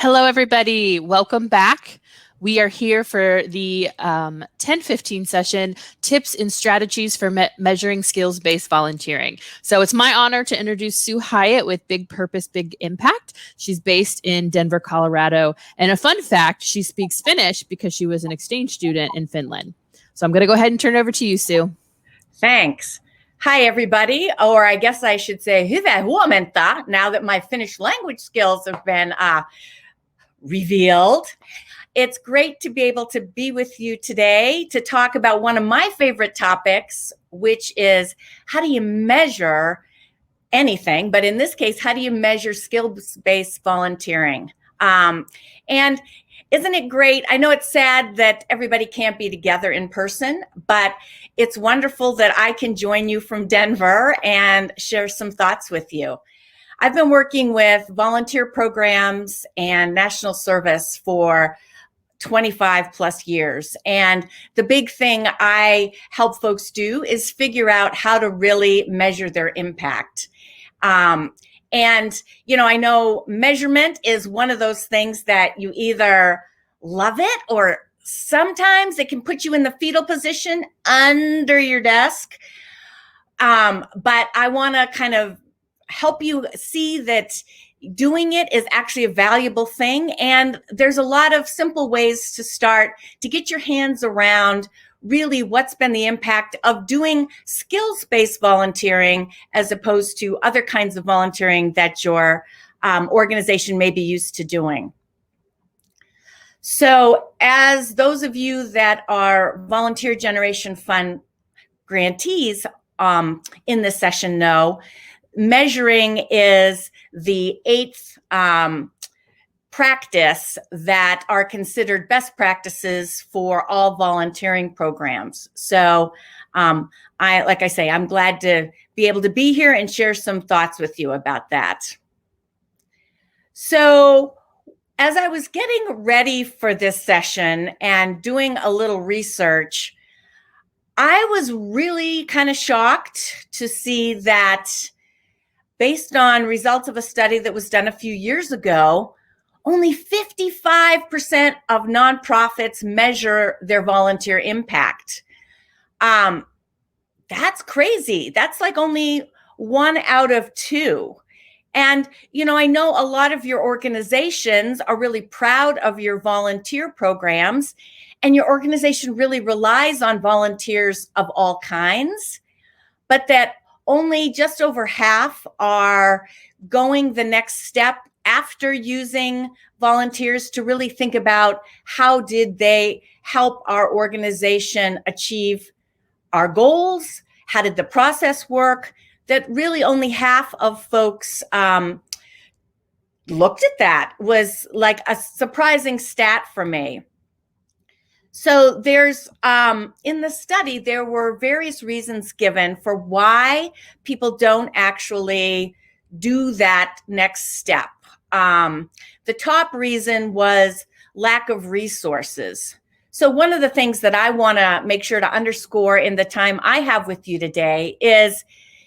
Hello, everybody. Welcome back. We are here for the 10:15 session, Tips and Strategies for Measuring Skills-Based Volunteering. So it's my honor to introduce Sue Hyatt with Big Purpose, Big Impact. She's based in Denver, Colorado. And a fun fact, she speaks Finnish because she was an exchange student in Finland. So I'm going to go ahead and turn it over to you, Sue. Thanks. Hi, everybody, or I guess I should say hyvää huomenta, now that my Finnish language skills have been revealed. It's great to be able to be with you today to talk about one of my favorite topics, which is how do you measure anything, but in this case, how do you measure skills-based volunteering? And isn't it great? I know it's sad that everybody can't be together in person, but it's wonderful that I can join you from Denver and share some thoughts with you. I've been working with volunteer programs and national service for 25 plus years. And the big thing I help folks do is figure out how to really measure their impact. And, you know, I know measurement is one of those things that you either love it or sometimes it can put you in the fetal position under your desk. But I want to kind of help you see that doing it is actually a valuable thing. And there's a lot of simple ways to start to get your hands around really what's been the impact of doing skills-based volunteering as opposed to other kinds of volunteering that your organization may be used to doing. So as those of you that are Volunteer Generation Fund grantees in this session know, measuring is the eighth practice that are considered best practices for all volunteering programs. So like I say, I'm glad to be able to be here and share some thoughts with you about that. So as I was getting ready for this session and doing a little research, I was really kind of shocked to see that based on results of a study that was done a few years ago, only 55% of nonprofits measure their volunteer impact. That's crazy. That's like only 1 out of 2. And, you know, I know a lot of your organizations are really proud of your volunteer programs, and your organization really relies on volunteers of all kinds, but that only just over half are going the next step after using volunteers to really think about how did they help our organization achieve our goals? How did the process work? That really only half of folks looked at that. Was like a surprising stat for me. So there's, in the study, there were various reasons given for why people don't actually do that next step. The top reason was lack of resources. So one of the things that I want to make sure to underscore in the time I have with you today is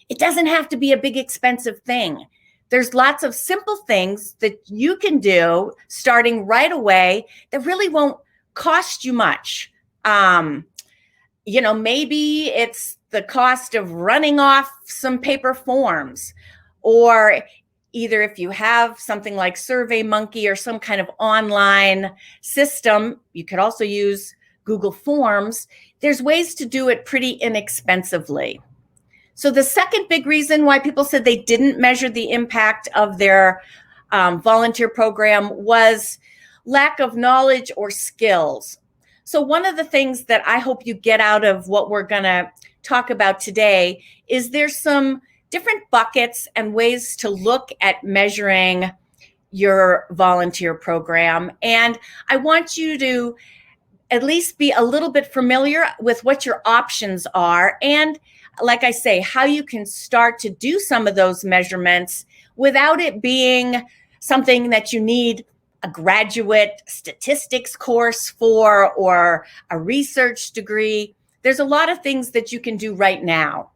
it doesn't have to be a big expensive thing. There's lots of simple things that you can do starting right away that really won't cost you much. You know, maybe it's the cost of running off some paper forms, or either if you have something like SurveyMonkey or some kind of online system, you could also use Google Forms. There's ways to do it pretty inexpensively. So the second big reason why people said they didn't measure the impact of their volunteer program was lack of knowledge or skills. So one of the things that I hope you get out of what we're going to talk about today is there's some different buckets and ways to look at measuring your volunteer program. And I want you to at least be a little bit familiar with what your options are. And like I say, how you can start to do some of those measurements without it being something that you need a graduate statistics course for or a research degree. There's a lot of things that you can do right now.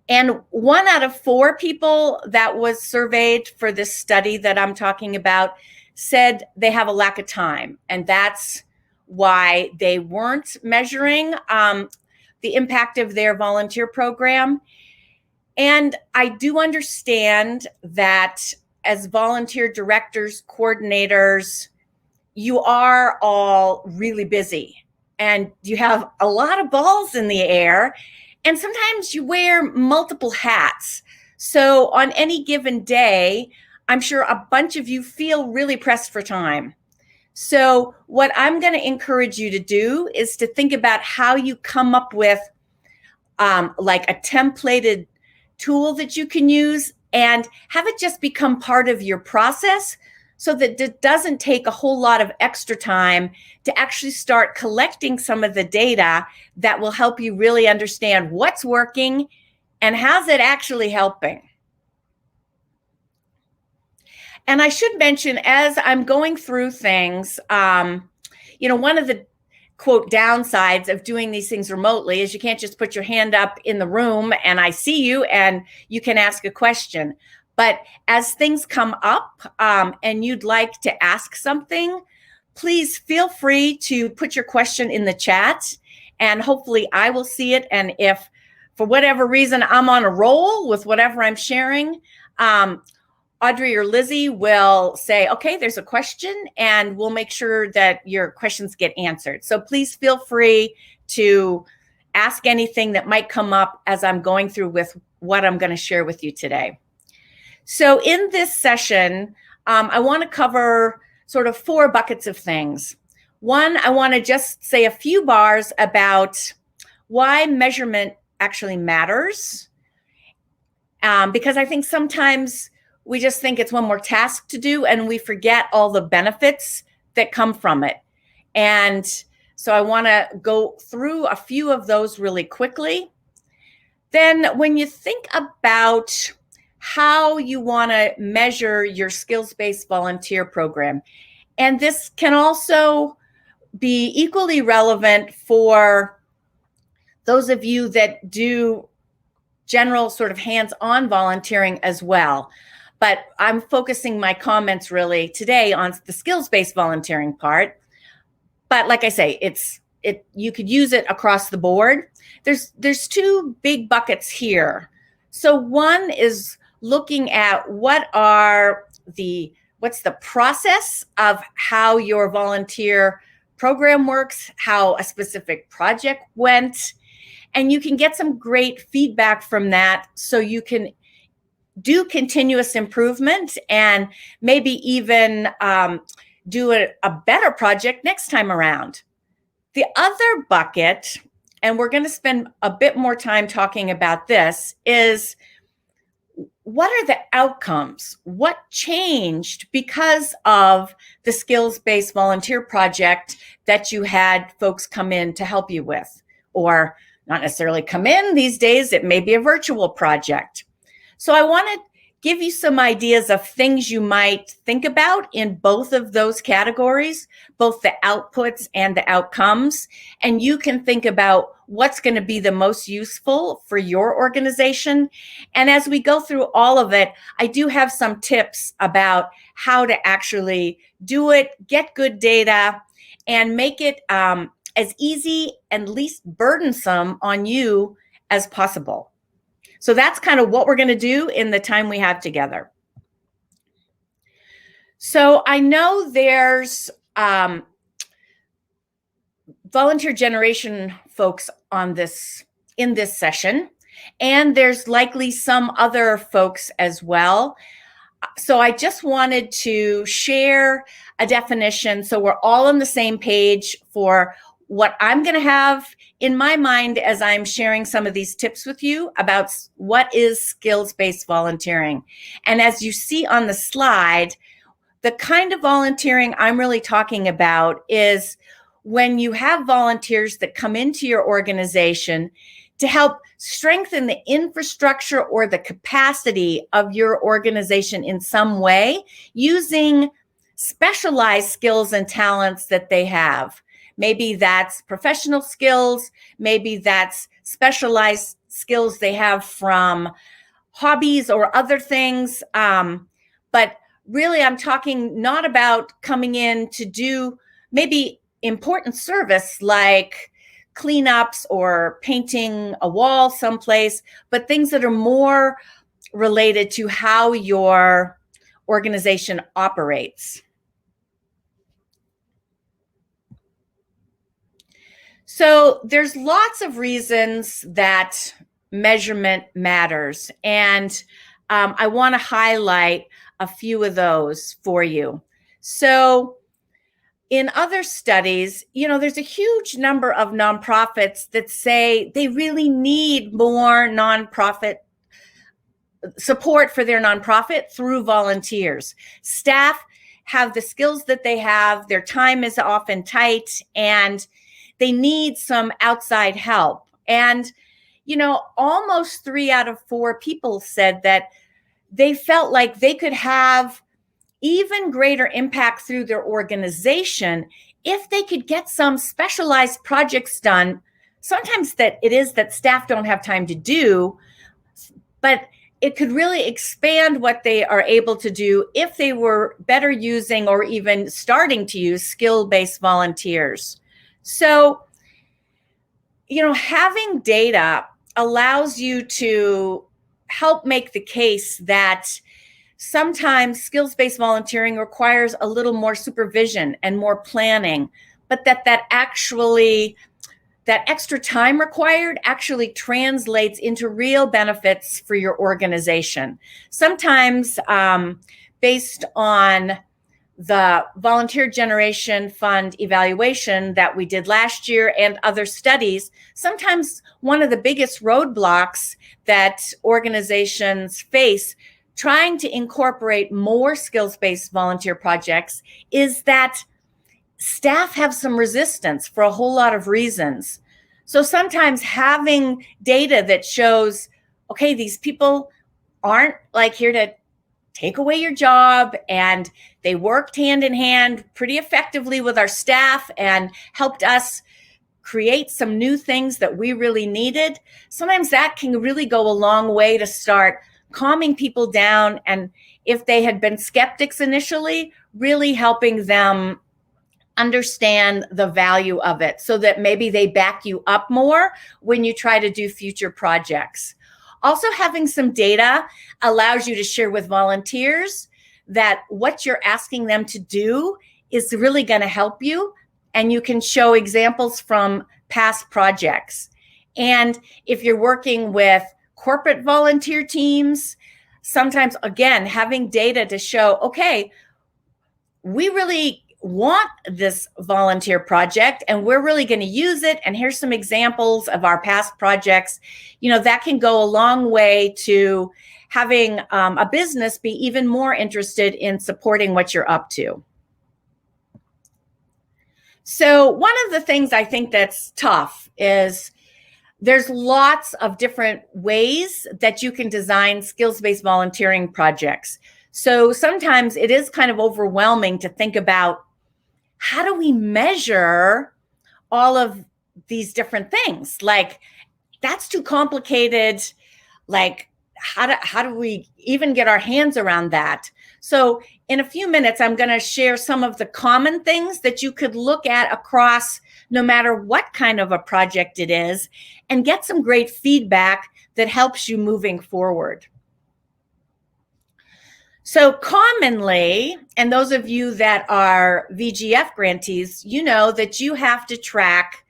And 1 out of 4 people that was surveyed for this study that I'm talking about said they have a lack of time, and that's why they weren't measuring the impact of their volunteer program. And I do understand that as volunteer directors, coordinators, you are all really busy and you have a lot of balls in the air, and sometimes you wear multiple hats. So on any given day, I'm sure a bunch of you feel really pressed for time. So what I'm going to encourage you to do is to think about how you come up with like a templated tool that you can use and have it just become part of your process, so that it doesn't take a whole lot of extra time to actually start collecting some of the data that will help you really understand what's working and how's it actually helping. And I should mention, as I'm going through things, one of the quote downsides of doing these things remotely is you can't just put your hand up in the room and I see you and you can ask a question. But as things come up and you'd like to ask something, please feel free to put your question in the chat and hopefully I will see it. And if for whatever reason I'm on a roll with whatever I'm sharing, Audrey or Lizzie will say, okay, there's a question, and we'll make sure that your questions get answered. So please feel free to ask anything that might come up as I'm going through with what I'm going to share with you today. So in this session, I want to cover sort of 4 buckets of things. One, I want to just say a few bars about why measurement actually matters, because I think sometimes we just think it's one more task to do and we forget all the benefits that come from it. And so I want to go through a few of those really quickly. Then when you think about how you want to measure your skills-based volunteer program, and this can also be equally relevant for those of you that do general sort of hands-on volunteering as well. But I'm focusing my comments really today on the skills-based volunteering part. But like I say, you could use it across the board. There's 2 big buckets here. So one is looking at what's the process of how your volunteer program works, how a specific project went, and you can get some great feedback from that so you can do continuous improvement and maybe even do a better project next time around. The other bucket, and we're going to spend a bit more time talking about this, is what are the outcomes? What changed because of the skills-based volunteer project that you had folks come in to help you with? Or not necessarily come in these days, it may be a virtual project. So I want to give you some ideas of things you might think about in both of those categories, both the outputs and the outcomes. And you can think about what's going to be the most useful for your organization. And as we go through all of it, I do have some tips about how to actually do it, get good data, and make it as easy and least burdensome on you as possible. So that's kind of what we're going to do in the time we have together. So I know there's volunteer generation folks in this session, and there's likely some other folks as well. So I just wanted to share a definition so we're all on the same page for what I'm going to have in my mind as I'm sharing some of these tips with you about what is skills-based volunteering. And as you see on the slide, the kind of volunteering I'm really talking about is when you have volunteers that come into your organization to help strengthen the infrastructure or the capacity of your organization in some way using specialized skills and talents that they have. Maybe that's professional skills, maybe that's specialized skills they have from hobbies or other things. But really, I'm talking not about coming in to do maybe important service like cleanups or painting a wall someplace, but things that are more related to how your organization operates. So there's lots of reasons that measurement matters, and I want to highlight a few of those for you. So in other studies, there's a huge number of nonprofits that say they really need more nonprofit support for their nonprofit through volunteers. Staff have the skills that they have, their time is often tight, and they need some outside help. And, almost 3 out of 4 people said that they felt like they could have even greater impact through their organization if they could get some specialized projects done. Sometimes that it is that staff don't have time to do, but it could really expand what they are able to do if they were better using or even starting to use skill-based volunteers. So, having data allows you to help make the case that sometimes skills-based volunteering requires a little more supervision and more planning, but that extra time required actually translates into real benefits for your organization. Sometimes based on the Volunteer Generation Fund evaluation that we did last year and other studies, sometimes one of the biggest roadblocks that organizations face trying to incorporate more skills-based volunteer projects is that staff have some resistance for a whole lot of reasons. So sometimes having data that shows, okay, these people aren't like here to take away your job, and they worked hand in hand pretty effectively with our staff and helped us create some new things that we really needed. Sometimes that can really go a long way to start calming people down, and if they had been skeptics initially, really helping them understand the value of it so that maybe they back you up more when you try to do future projects. Also, having some data allows you to share with volunteers that what you're asking them to do is really going to help you, and you can show examples from past projects. And if you're working with corporate volunteer teams, sometimes, again, having data to show, okay, we really want this volunteer project and we're really going to use it, and here's some examples of our past projects, that can go a long way to having a business be even more interested in supporting what you're up to. So one of the things I think that's tough is there's lots of different ways that you can design skills-based volunteering projects. So sometimes it is kind of overwhelming to think about, how do we measure all of these different things? Like, that's too complicated. Like, how do we even get our hands around that? So in a few minutes, I'm going to share some of the common things that you could look at across no matter what kind of a project it is, and get some great feedback that helps you moving forward. So commonly, and those of you that are VGF grantees, you know that you have to track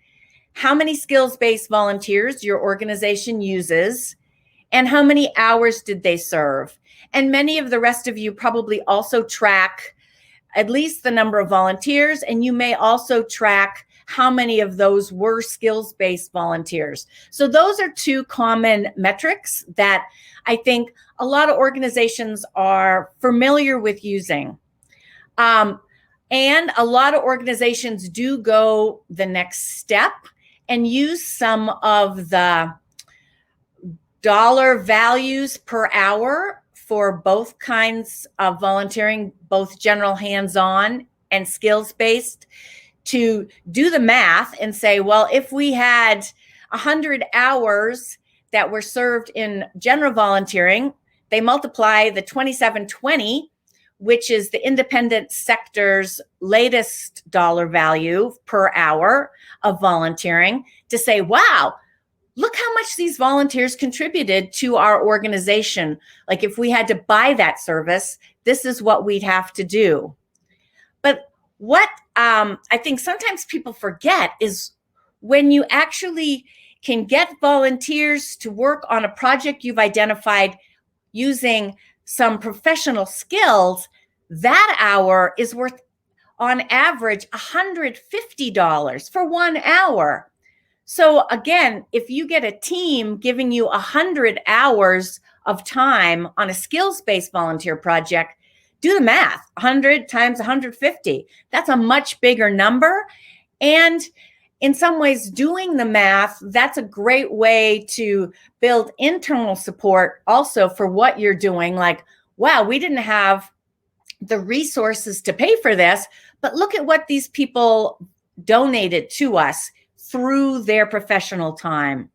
how many skills-based volunteers your organization uses and how many hours did they serve. And many of the rest of you probably also track at least the number of volunteers, and you may also track how many of those were skills-based volunteers. So those are two common metrics that I think a lot of organizations are familiar with using. And a lot of organizations do go the next step and use some of the dollar values per hour for both kinds of volunteering, both general hands-on and skills-based, to do the math and say, well, if we had 100 hours that were served in general volunteering, they multiply the 2720 which is the independent sector's latest dollar value per hour of volunteering, to say, wow, look how much these volunteers contributed to our organization. Like if we had to buy that service, this is what we'd have to do. But what I think sometimes people forget is when you actually can get volunteers to work on a project you've identified using some professional skills, that hour is worth on average $150 for 1 hour. So again, if you get a team giving you 100 hours of time on a skills-based volunteer project, do the math, 100 times 150. That's a much bigger number. And in some ways, doing the math, that's a great way to build internal support also for what you're doing. Like, wow, we didn't have the resources to pay for this, but look at what these people donated to us through their professional time.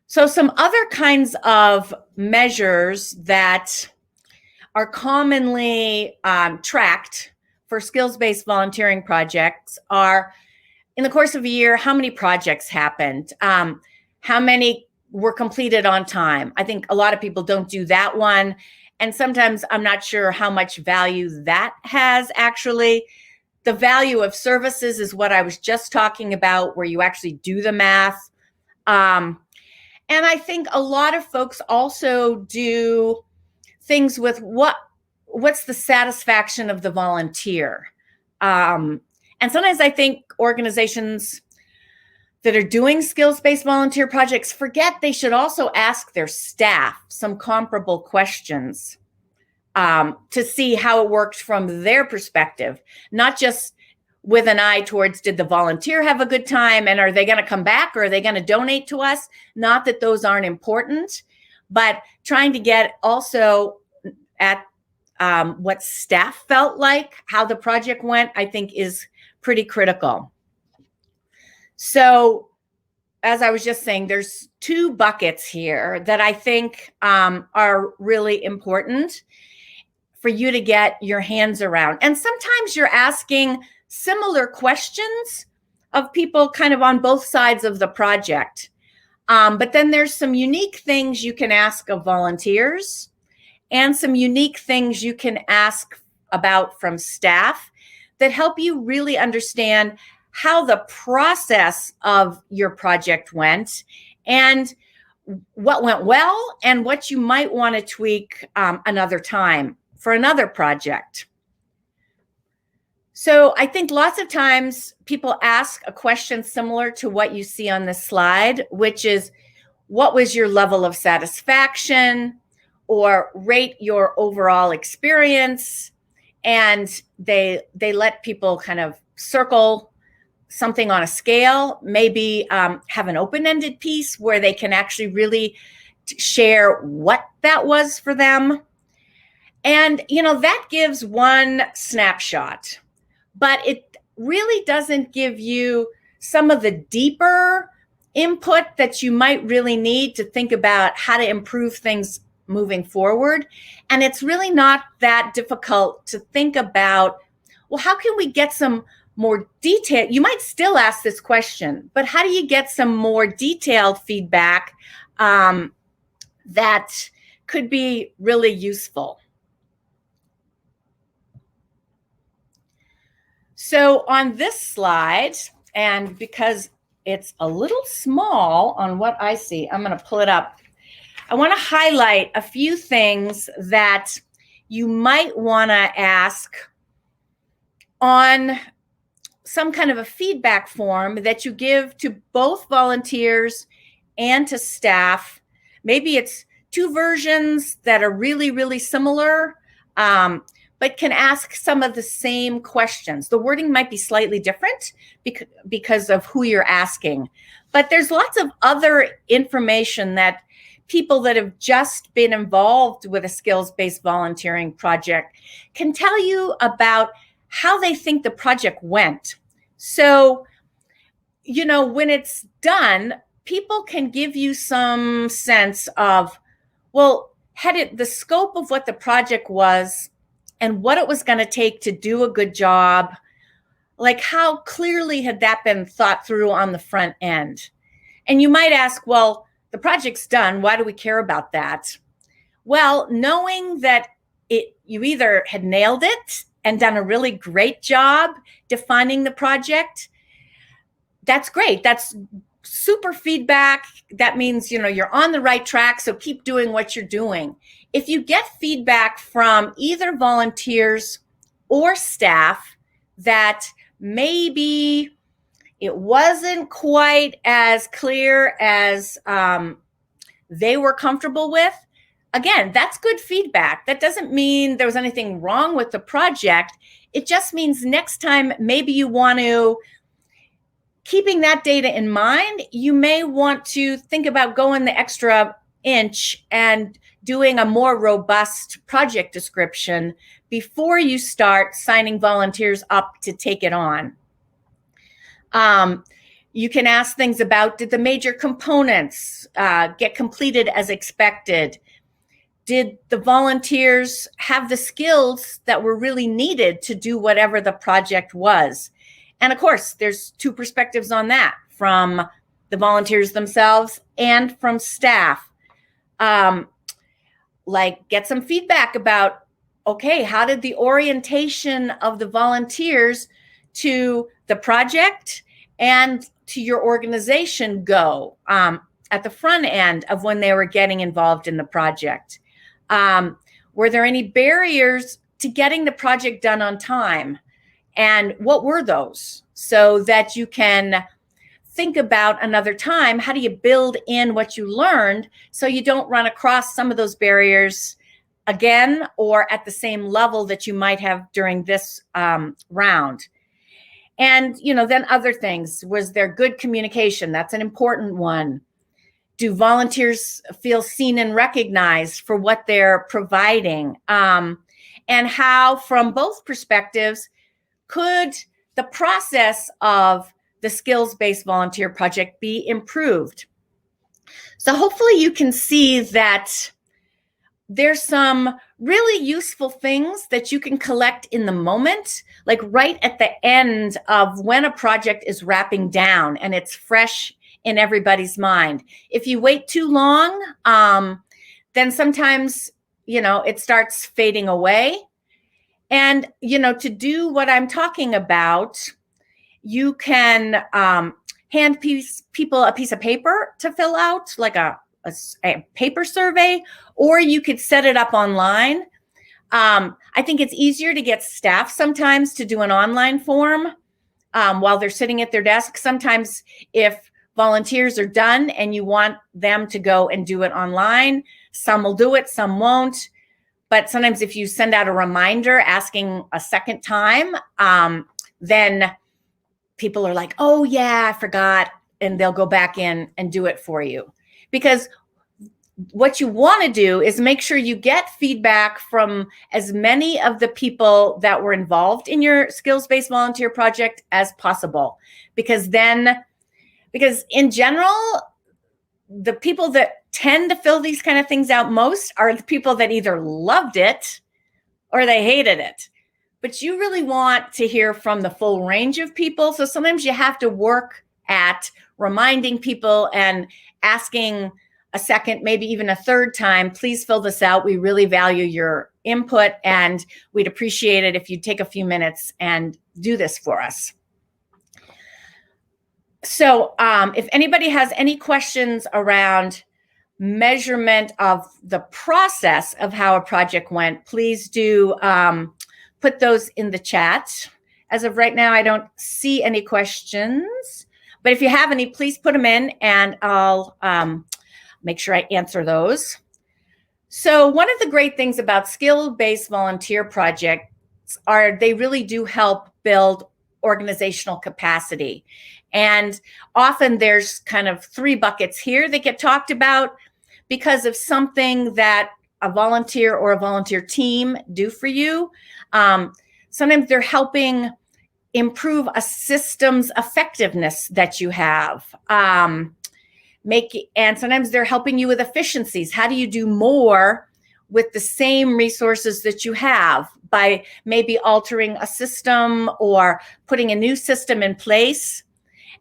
So some other kinds of measures that are commonly tracked for skills-based volunteering projects are, in the course of a year, how many projects happened, how many were completed on time. I think a lot of people don't do that one. And sometimes I'm not sure how much value that has actually. The value of services is what I was just talking about, where you actually do the math. And I think a lot of folks also do things with what's the satisfaction of the volunteer. And sometimes I think organizations that are doing skills-based volunteer projects forget they should also ask their staff some comparable questions to see how it worked from their perspective, not just with an eye towards, did the volunteer have a good time and are they going to come back or are they going to donate to us? Not that those aren't important, but trying to get also at what staff felt like, how the project went, I think is pretty critical. So as I was just saying, there's two buckets here that I think are really important for you to get your hands around. And sometimes you're asking similar questions of people kind of on both sides of the project. But then there's some unique things you can ask of volunteers and some unique things you can ask about from staff that help you really understand how the process of your project went and what went well and what you might want to tweak another time for another project. So I think lots of times people ask a question similar to what you see on this slide, which is, what was your level of satisfaction, or rate your overall experience? And they let people kind of circle something on a scale, maybe have an open-ended piece where they can actually really share what that was for them. And, you know, that gives one snapshot, but it really doesn't give you some of the deeper input that you might really need to think about how to improve things moving forward. And it's really not that difficult to think about, well, how can we get some more detail? You might still ask this question, but how do you get some more detailed feedback that could be really useful? So on this slide, and because it's a little small on what I see, I'm going to pull it up. I want to highlight a few things that you might want to ask on some kind of a feedback form that you give to both volunteers and to staff. Maybe it's two versions that are really, really similar, but can ask some of the same questions. The wording might be slightly different because of who you're asking, but there's lots of other information that people that have just been involved with a skills-based volunteering project can tell you about how they think the project went. So, you know, when it's done, people can give you some sense of, well, the scope of what the project was and what it was going to take to do a good job. Like, how clearly had that been thought through on the front end? And you might ask, well, the project's done. Why do we care about that? Well, knowing that you either had nailed it and done a really great job defining the project, that's great. That's super feedback. That means, you're on the right track. So keep doing what you're doing. If you get feedback from either volunteers or staff that maybe it wasn't quite as clear as they were comfortable with, again, that's good feedback. That doesn't mean there was anything wrong with the project. It just means next time, maybe you want to, keeping that data in mind, you may want to think about going the extra inch and doing a more robust project description before you start signing volunteers up to take it on. You can ask things about, did the major components get completed as expected? Did the volunteers have the skills that were really needed to do whatever the project was? And of course, there's two perspectives on that, from the volunteers themselves and from staff. Like, get some feedback about, okay, how did the orientation of the volunteers to the project and to your organization go at the front end of when they were getting involved in the project? Were there any barriers to getting the project done on time? And what were those? So that you can think about another time, how do you build in what you learned so you don't run across some of those barriers again or at the same level that you might have during this round? And, then other things. Was there good communication? That's an important one. Do volunteers feel seen and recognized for what they're providing? And how, from both perspectives, could the process of the skills-based volunteer project be improved? So hopefully you can see that there's some really useful things that you can collect in the moment, like right at the end of when a project is wrapping down and it's fresh in everybody's mind. If you wait too long, then sometimes, it starts fading away. And, to do what I'm talking about, you can hand people a piece of paper to fill out, like a paper survey, or you could set it up online. I think it's easier to get staff sometimes to do an online form while they're sitting at their desk. Sometimes if volunteers are done and you want them to go and do it online, some will do it, some won't. But sometimes if you send out a reminder asking a second time, then people are like, oh yeah, I forgot. And they'll go back in and do it for you. Because what you want to do is make sure you get feedback from as many of the people that were involved in your skills-based volunteer project as possible. Because in general, the people that tend to fill these kind of things out most are the people that either loved it or they hated it. But you really want to hear from the full range of people. So sometimes you have to work at reminding people and asking a second, maybe even a third time, please fill this out. We really value your input and we'd appreciate it if you'd take a few minutes and do this for us. So if anybody has any questions around measurement of the process of how a project went, please do put those in the chat. As of right now, I don't see any questions, but if you have any, please put them in and I'll make sure I answer those. So one of the great things about skill-based volunteer projects are they really do help build organizational capacity. And often there's kind of three buckets here that get talked about because of something that a volunteer or a volunteer team do for you. Sometimes they're helping improve a system's effectiveness that you have. And sometimes they're helping you with efficiencies. How do you do more with the same resources that you have by maybe altering a system or putting a new system in place.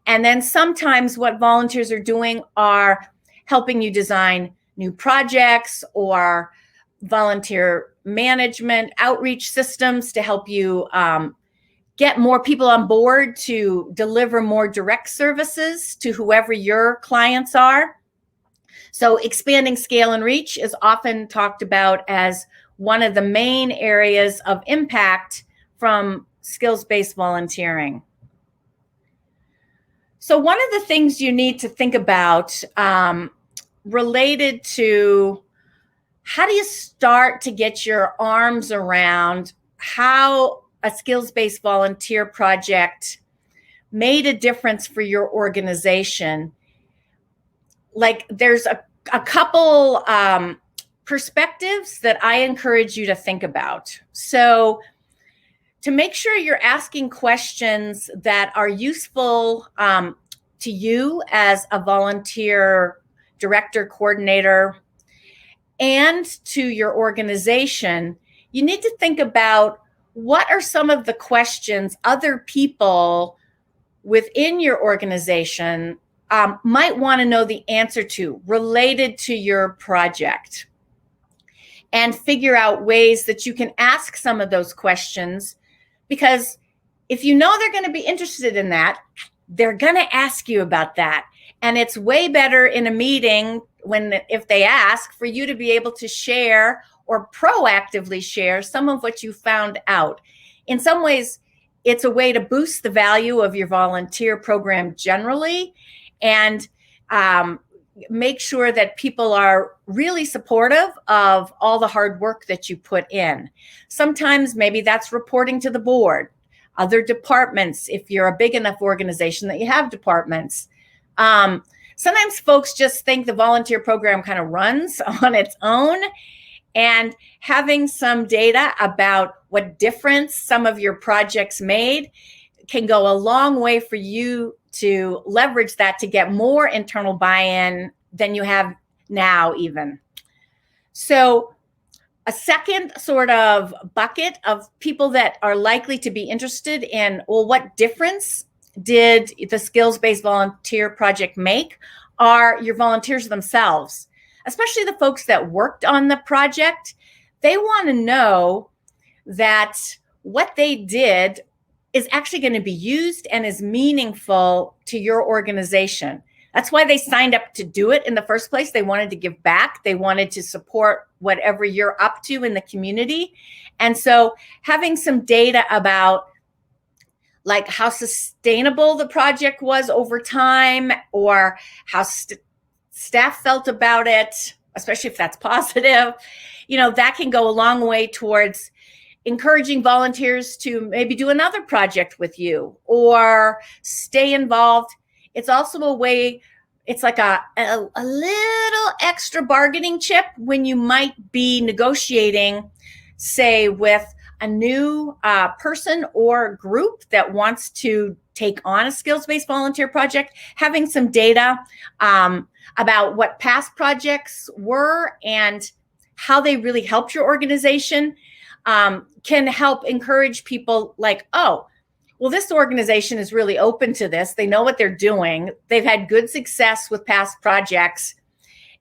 And then sometimes what volunteers are doing are helping you design new projects or volunteer management outreach systems to help you get more people on board to deliver more direct services to whoever your clients are. So expanding scale and reach is often talked about as one of the main areas of impact from skills-based volunteering. So one of the things you need to think about related to how do you start to get your arms around how a skills-based volunteer project made a difference for your organization. Like there's a couple perspectives that I encourage you to think about. So to make sure you're asking questions that are useful to you as a volunteer director, coordinator, and to your organization, you need to think about what are some of the questions other people within your organization might want to know the answer to related to your project, and figure out ways that you can ask some of those questions, because if you know they're going to be interested in that, they're going to ask you about that. And it's way better in a meeting if they ask for you to be able to share or proactively share some of what you found out. In some ways, it's a way to boost the value of your volunteer program generally, and make sure that people are really supportive of all the hard work that you put in. Sometimes maybe that's reporting to the board, other departments, if you're a big enough organization that you have departments. Sometimes folks just think the volunteer program kind of runs on its own, and having some data about what difference some of your projects made can go a long way for you to leverage that to get more internal buy-in than you have now even. So a second sort of bucket of people that are likely to be interested in, well, what difference did the skills-based volunteer project make, are your volunteers themselves, especially the folks that worked on the project. They want to know that what they did is actually going to be used and is meaningful to your organization. That's why they signed up to do it in the first place. They wanted to give back. They wanted to support whatever you're up to in the community. And so having some data about like how sustainable the project was over time, or how staff felt about it, especially if that's positive, that can go a long way towards encouraging volunteers to maybe do another project with you or stay involved. It's also a way, it's like a little extra bargaining chip when you might be negotiating, say, with a new person or group that wants to take on a skills-based volunteer project. Having some data about what past projects were and how they really helped your organization can help encourage people like, oh, well, this organization is really open to this. They know what they're doing. They've had good success with past projects.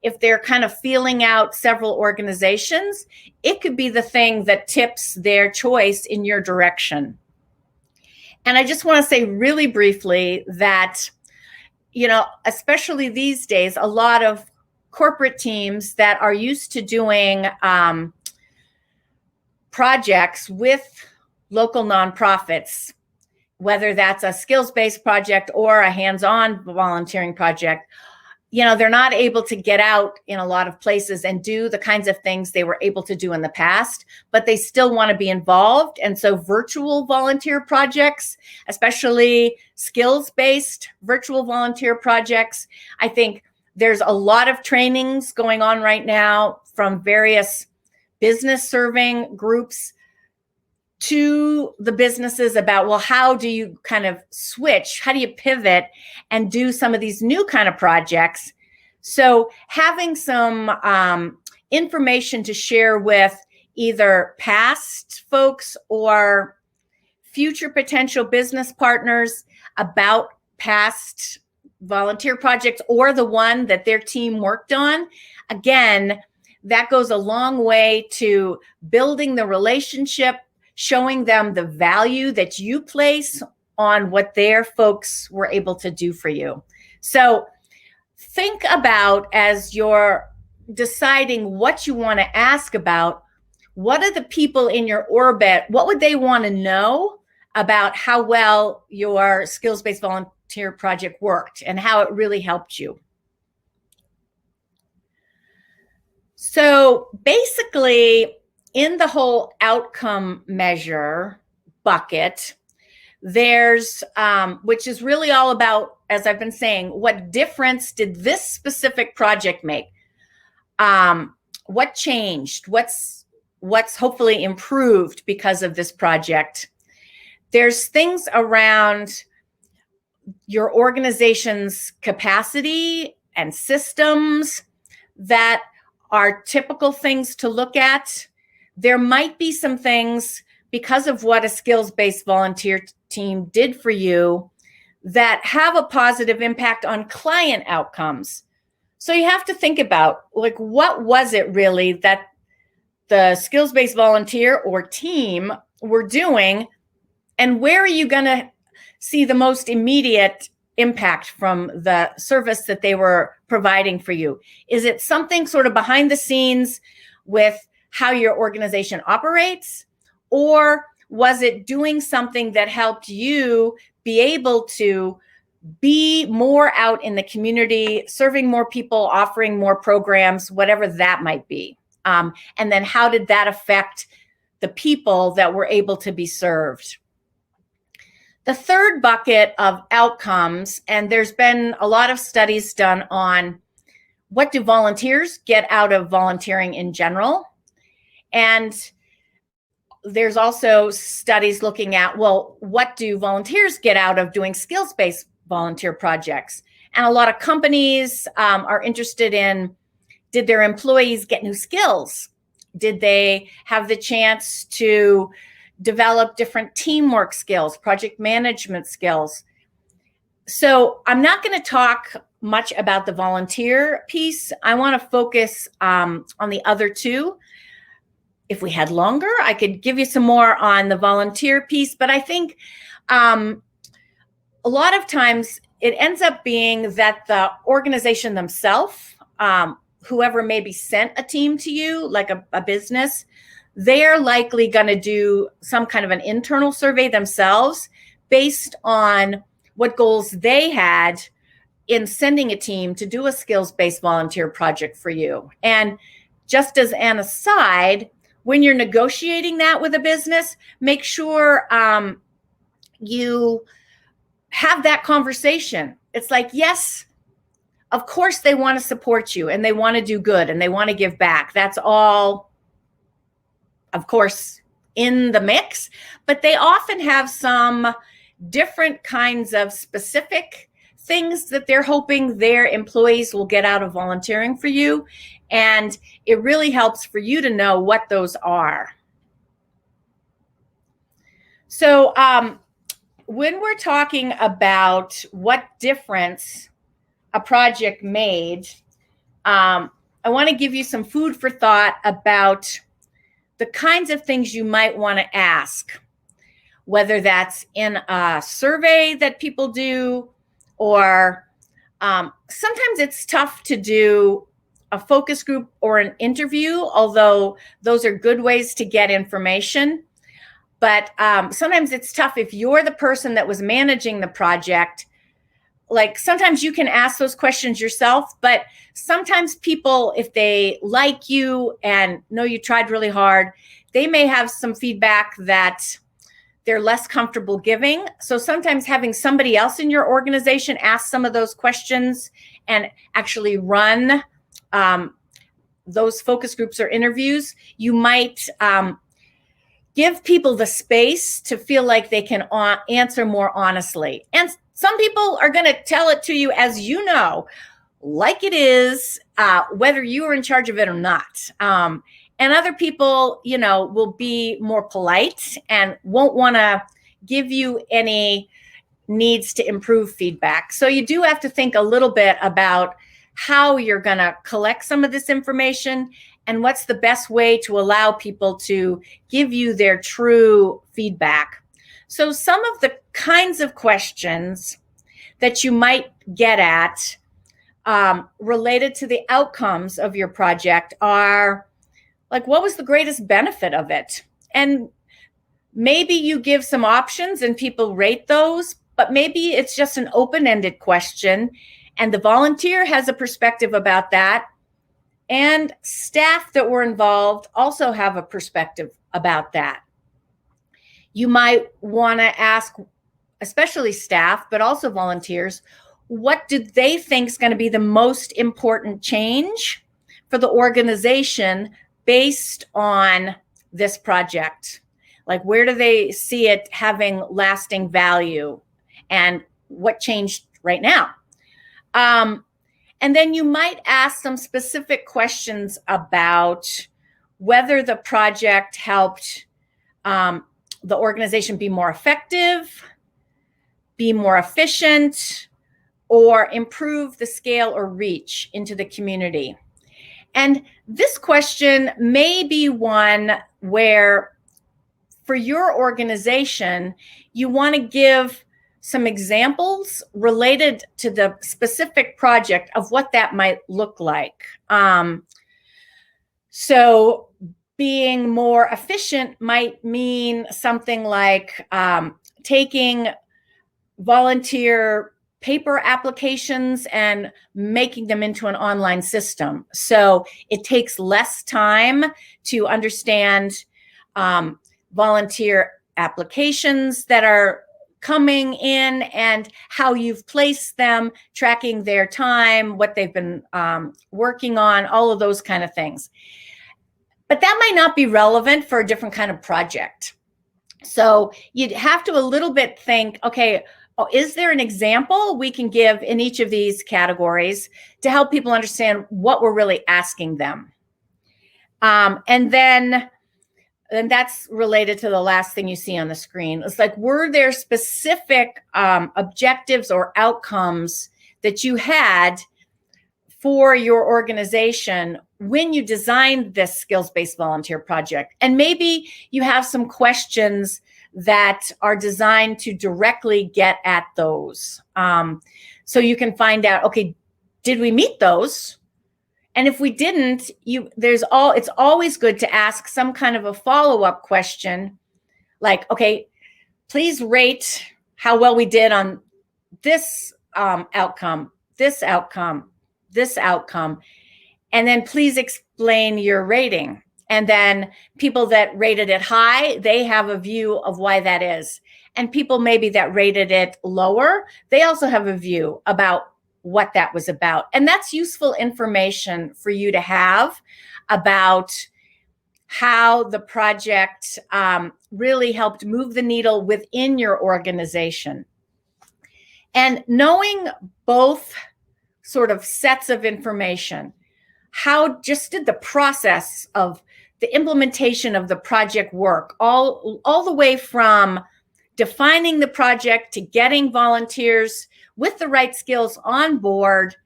If they're kind of feeling out several organizations, it could be the thing that tips their choice in your direction. And I just want to say really briefly that, especially these days, a lot of corporate teams that are used to doing projects with local nonprofits, whether that's a skills-based project or a hands-on volunteering project, they're not able to get out in a lot of places and do the kinds of things they were able to do in the past, but they still want to be involved. And so virtual volunteer projects, especially skills-based virtual volunteer projects, I think there's a lot of trainings going on right now from various business serving groups to the businesses about, well, how do you kind of switch? How do you pivot and do some of these new kind of projects? So having some information to share with either past folks or future potential business partners about past volunteer projects or the one that their team worked on. Again, that goes a long way to building the relationship, showing them the value that you place on what their folks were able to do for you. So think about, as you're deciding what you want to ask about, what are the people in your orbit? What would they want to know about how well your skills-based volunteer project worked and how it really helped you? So basically, in the whole outcome measure bucket, there's, which is really all about, as I've been saying, what difference did this specific project make? What changed? What's hopefully improved because of this project? There's things around your organization's capacity and systems that are typical things to look at. There might be some things, because of what a skills-based volunteer team did for you, that have a positive impact on client outcomes. So you have to think about, like, what was it really that the skills-based volunteer or team were doing, and where are you going to see the most immediate impact from the service that they were providing for you? Is it something sort of behind the scenes with how your organization operates? Or was it doing something that helped you be able to be more out in the community, serving more people, offering more programs, whatever that might be? And then how did that affect the people that were able to be served? The third bucket of outcomes, and there's been a lot of studies done on what do volunteers get out of volunteering in general. And there's also studies looking at, well, what do volunteers get out of doing skills-based volunteer projects? And a lot of companies are interested in, did their employees get new skills? Did they have the chance to develop different teamwork skills, project management skills? So I'm not going to talk much about the volunteer piece. I want to focus on the other two. If we had longer, I could give you some more on the volunteer piece, but I think a lot of times it ends up being that the organization themselves, whoever maybe sent a team to you, like a business, they're likely going to do some kind of an internal survey themselves based on what goals they had in sending a team to do a skills-based volunteer project for you. And just as an aside, when you're negotiating that with a business, make sure you have that conversation. It's like, yes, of course they want to support you and they want to do good and they want to give back. That's all, of course, in the mix, but they often have some different kinds of specific things that they're hoping their employees will get out of volunteering for you. And it really helps for you to know what those are. So when we're talking about what difference a project made, I want to give you some food for thought about the kinds of things you might want to ask, whether that's in a survey that people do, or sometimes it's tough to do a focus group or an interview, although those are good ways to get information. But sometimes it's tough if you're the person that was managing the project. Like, sometimes you can ask those questions yourself, but sometimes people, if they like you and know you tried really hard, they may have some feedback that they're less comfortable giving. So sometimes having somebody else in your organization ask some of those questions and actually run those focus groups or interviews, you might give people the space to feel like they can answer more honestly. And some people are going to tell it to you, as you know, like it is, whether you are in charge of it or not. And other people, will be more polite and won't want to give you any needs to improve feedback. So you do have to think a little bit about how you're going to collect some of this information and what's the best way to allow people to give you their true feedback. So some of the kinds of questions that you might get at related to the outcomes of your project are like, what was the greatest benefit of it? And maybe you give some options and people rate those, but maybe it's just an open-ended question and the volunteer has a perspective about that. And staff that were involved also have a perspective about that. You might want to ask, especially staff, but also volunteers, what do they think is going to be the most important change for the organization based on this project? Like, where do they see it having lasting value and what changed right now? And then you might ask some specific questions about whether the project helped the organization be more effective, be more efficient, or improve the scale or reach into the community. And this question may be one where, for your organization, you want to give some examples related to the specific project of what that might look like. So being more efficient might mean something like taking volunteer paper applications and making them into an online system. So it takes less time to understand volunteer applications that are coming in and how you've placed them, tracking their time, what they've been working on, all of those kind of things. But that might not be relevant for a different kind of project. So you'd have to a little bit think, okay, is there an example we can give in each of these categories to help people understand what we're really asking them? And that's related to the last thing you see on the screen. It's like, were there specific objectives or outcomes that you had for your organization when you designed this skills-based volunteer project? And maybe you have some questions that are designed to directly get at those. So you can find out, okay, did we meet those? And if we didn't, it's always good to ask some kind of a follow-up question, like, okay, please rate how well we did on this outcome, this outcome, this outcome, and then please explain your rating. And then people that rated it high, they have a view of why that is. And people maybe that rated it lower, they also have a view about what that was about. And that's useful information for you to have about how the project really helped move the needle within your organization. And knowing both sort of sets of information, how just did the process of the implementation of the project work, all the way from defining the project to getting volunteers with the right skills on board,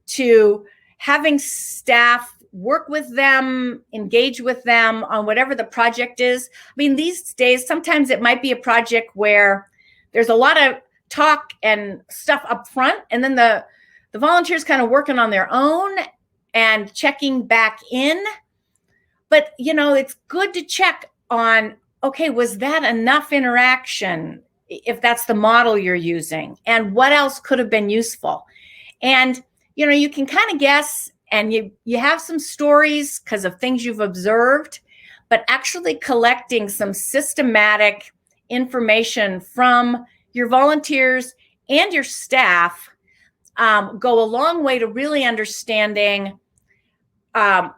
to having staff work with them, engage with them on whatever the project is. I mean, these days, sometimes it might be a project where there's a lot of talk and stuff up front, and then the volunteers kind of working on their own and checking back in. But, it's good to check on, okay, was that enough interaction, if that's the model you're using, and what else could have been useful? And, you can kind of guess, and you have some stories because of things you've observed, but actually collecting some systematic information from your volunteers and your staff go a long way to really understanding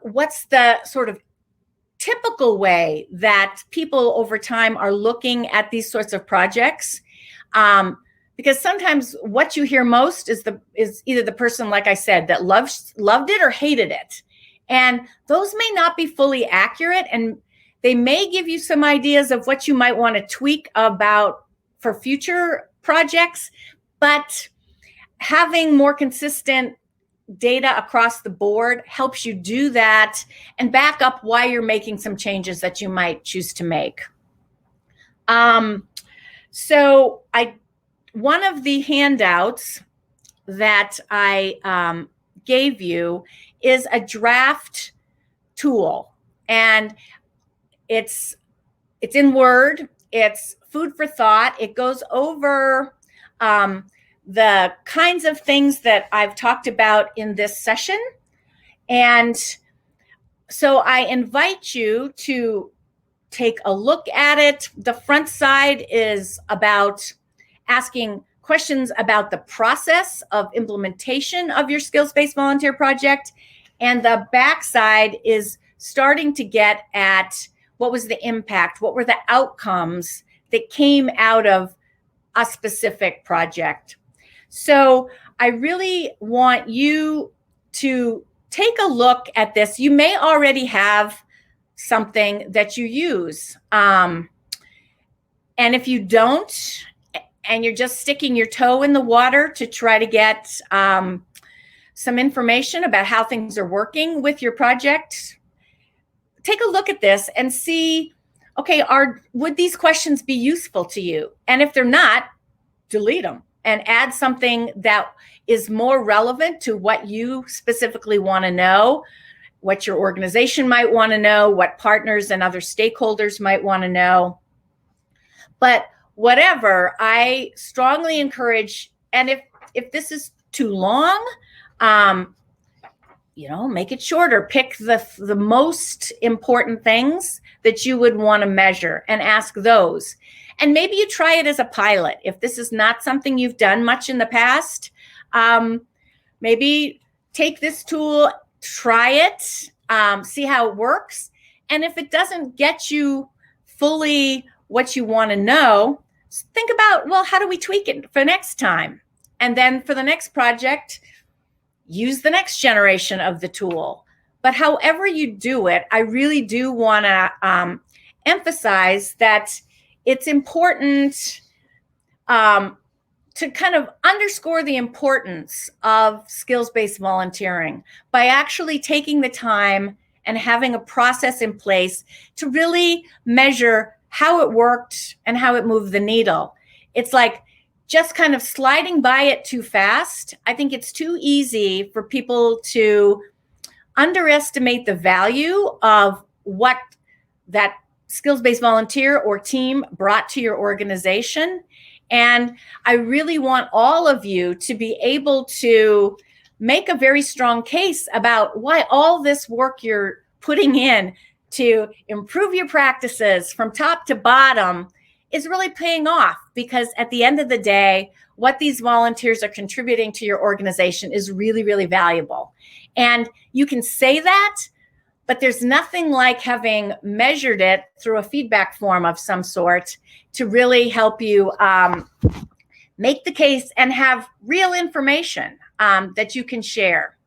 what's the sort of typical way that people over time are looking at these sorts of projects. because sometimes what you hear most is either the person, like I said, that loved it or hated it. And those may not be fully accurate, and they may give you some ideas of what you might want to tweak about for future projects, but having more consistent data across the board helps you do that and back up why you're making some changes that you might choose to make. So one of the handouts that I gave you is a draft tool, and it's in Word. It's food for thought. It goes over the kinds of things that I've talked about in this session. And so I invite you to take a look at it. The front side is about asking questions about the process of implementation of your skills-based volunteer project. And the back side is starting to get at what was the impact, what were the outcomes that came out of a specific project. So I really want you to take a look at this. You may already have something that you use. And if you don't, and you're just sticking your toe in the water to try to get some information about how things are working with your project, take a look at this and see, okay, would these questions be useful to you? And if they're not, delete them and add something that is more relevant to what you specifically want to know, what your organization might want to know, what partners and other stakeholders might want to know. But whatever, I strongly encourage, and if this is too long, make it shorter. Pick the most important things that you would want to measure and ask those. And maybe you try it as a pilot. If this is not something you've done much in the past, maybe take this tool, try it, see how it works. And if it doesn't get you fully what you want to know, think about, well, how do we tweak it for next time? And then for the next project, use the next generation of the tool. But however you do it, I really do want to emphasize that it's important to kind of underscore the importance of skills-based volunteering by actually taking the time and having a process in place to really measure how it worked and how it moved the needle. It's like just kind of sliding by it too fast. I think it's too easy for people to underestimate the value of what that skills-based volunteer or team brought to your organization. And I really want all of you to be able to make a very strong case about why all this work you're putting in to improve your practices from top to bottom is really paying off. Because at the end of the day, what these volunteers are contributing to your organization is really, really valuable. And you can say that, but there's nothing like having measured it through a feedback form of some sort to really help you make the case and have real information that you can share.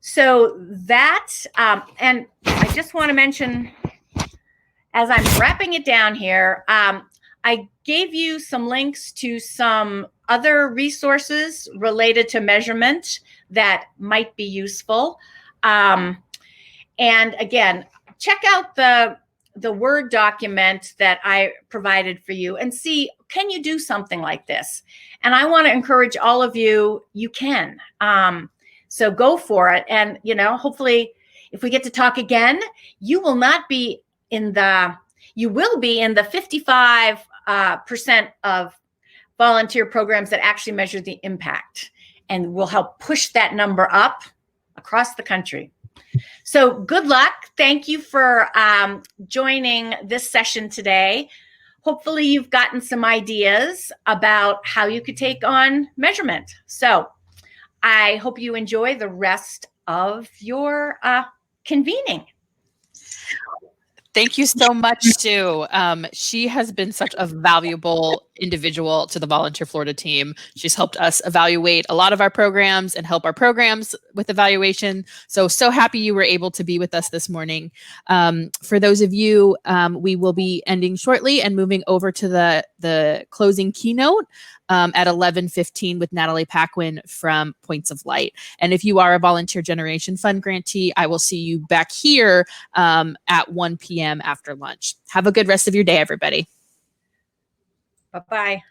So that, and I just want to mention, as I'm wrapping it down here, I gave you some links to some other resources related to measurement that might be useful. And again, check out the Word document that I provided for you and see, can you do something like this? And I want to encourage all of you, you can. So go for it. And, hopefully if we get to talk again, you will be in the 55% of volunteer programs that actually measure the impact, and will help push that number up across the country. So good luck. Thank you for joining this session today. Hopefully you've gotten some ideas about how you could take on measurement. So I hope you enjoy the rest of your convening. Thank you so much, Sue. She has been such a valuable individual to the Volunteer Florida team. She's helped us evaluate a lot of our programs and help our programs with evaluation. So happy you were able to be with us this morning. For those of you, we will be ending shortly and moving over to the closing keynote at 11:15 with Natalie Paquin from Points of Light. And if you are a Volunteer Generation Fund grantee, I will see you back here at 1 p.m. after lunch. Have a good rest of your day, everybody. Bye-bye.